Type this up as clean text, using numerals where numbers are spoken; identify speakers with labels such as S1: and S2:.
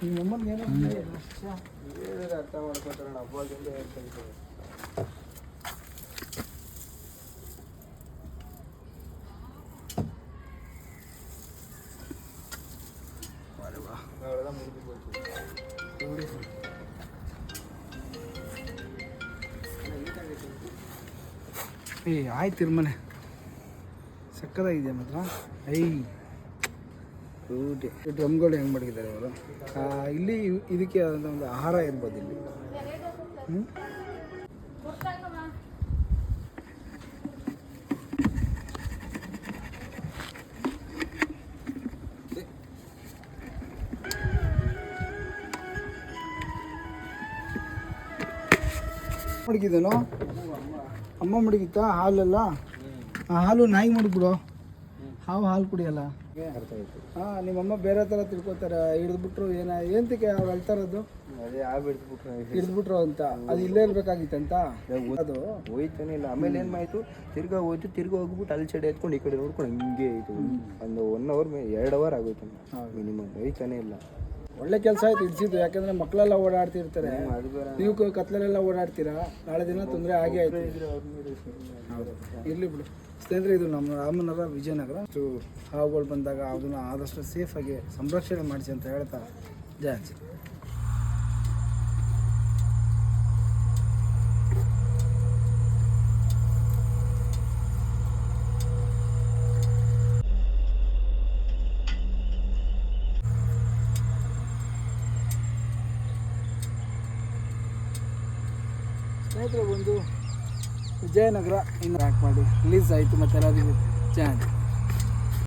S1: ನಿಮ್ಮಮ್ಮನಿಗೆ ಏನೋ
S2: ಹೇಳಿದ್ರೆ ಅರ್ಥ ಮಾಡ್ಕೊತಾರಣ ಹಬ್ಬದಿಂದ ಹೇಳ್ತಾ ಇದ್ದಾರೆ. ಅವೆಲ್ಲ ಮುಗಿದು ಹೋಯ್ತು.
S1: ಆಯ್ತು ಇರ್ಮನೆ ಸಕ್ಕದಾಗಿದೆ ಮಾತ್ರ. ಡ್ರಮ್ಗಳು ಹೆಂಗೆ ಮಡಗಿದ್ದಾರೆ ಅವರು. ಇಲ್ಲಿ ಇದಕ್ಕೆ ಆದಂಥ ಒಂದು ಆಹಾರ ಇರ್ಬೋದು ಇಲ್ಲಿ. ಮಡಗಿದ್ದೇನೋ ಅಮ್ಮ ಮಡಗಿತ್ತಾ ಹಾಲೆಲ್ಲ. ಹಾಲು ನಾಯಿಗೆ ಮಡಗ್ಬಿಡು. ಹಾಲು ಕುಡಿಯಲ್ಲ. ಹಾಂ ನಿಮ್ಮಮ್ಮ ಬೇರೆ ಥರ ತಿಳ್ಕೊತಾರೆ. ಹಿಡಿದ್ಬಿಟ್ರು ಏನಂತಕ್ಕೆ ಅವ್ರು ಹೇಳ್ತಾ ಇರೋದು
S2: ಅದೇ
S1: ಹಿಡಿದ್ಬಿಟ್ರು ಅಂತ. ಅದು ಇಲ್ಲೇ ಇರ್ಬೇಕಾಗಿತ್ತಂತ ಅದು
S2: ಹೋಯ್ತಾನೆ ಇಲ್ಲ. ಆಮೇಲೆ ಏನು ಮಾಯಿತು, ತಿರ್ಗಾ ಹೋಯ್ತು. ತಿರ್ಗಾ ಹೋಗ್ಬಿಟ್ಟು ಅಲ್ಲಿ ಸೈಡ್ ಎತ್ಕೊಂಡು ಈ ಕಡೆ ನೋಡ್ಕೊಂಡು ಹಿಂಗೆ ಆಯಿತು. ಒಂದು 1 ಅವರ್ 2 ಅವರ್ ಆಗೋಯ್ತು ಮಿನಿಮಮ್. ಹೋಯ್ತಾನೆ ಇಲ್ಲ.
S1: ಒಳ್ಳೆ ಕೆಲಸ ಆಯ್ತು ಇಡ್ಸಿದ್ದು. ಯಾಕಂದರೆ ಮಕ್ಕಳೆಲ್ಲ ಓಡಾಡ್ತಿರ್ತಾರೆ.
S2: ಅದು ಬೇರೆ
S1: ನೀವು ಕತ್ಲಲ್ಲೆಲ್ಲ ಓಡಾಡ್ತೀರಾ. ನಾಳೆ ದಿನ ತೊಂದರೆ ಆಗೇ ಆಯ್ತು. ಹೌದು ಇರಲಿ ಬಿಡು ಸ್ನೇಹಿತರೆ. ಇದು ನಮ್ಮ ರಾಮನಗರ ವಿಜಯನಗರ. ಹಾವುಗಳು ಬಂದಾಗ ಅದನ್ನು ಆದಷ್ಟು ಸೇಫಾಗಿ ಸಂರಕ್ಷಣೆ ಮಾಡಿಸಿ ಅಂತ ಹೇಳ್ತಾ ಜಯ ಅನ್ಸಿ. ಸ್ನೇಹಿತರೆ ಒಂದು ವಿಜಯನಗರ ಇನ್ನು ಬ್ಯಾಕ್ ಮಾಡಿ ರಿಲೀಸ್ ಆಯಿತು. ಮತ್ತು ಎಲ್ಲರಿಗೂ ಜಯ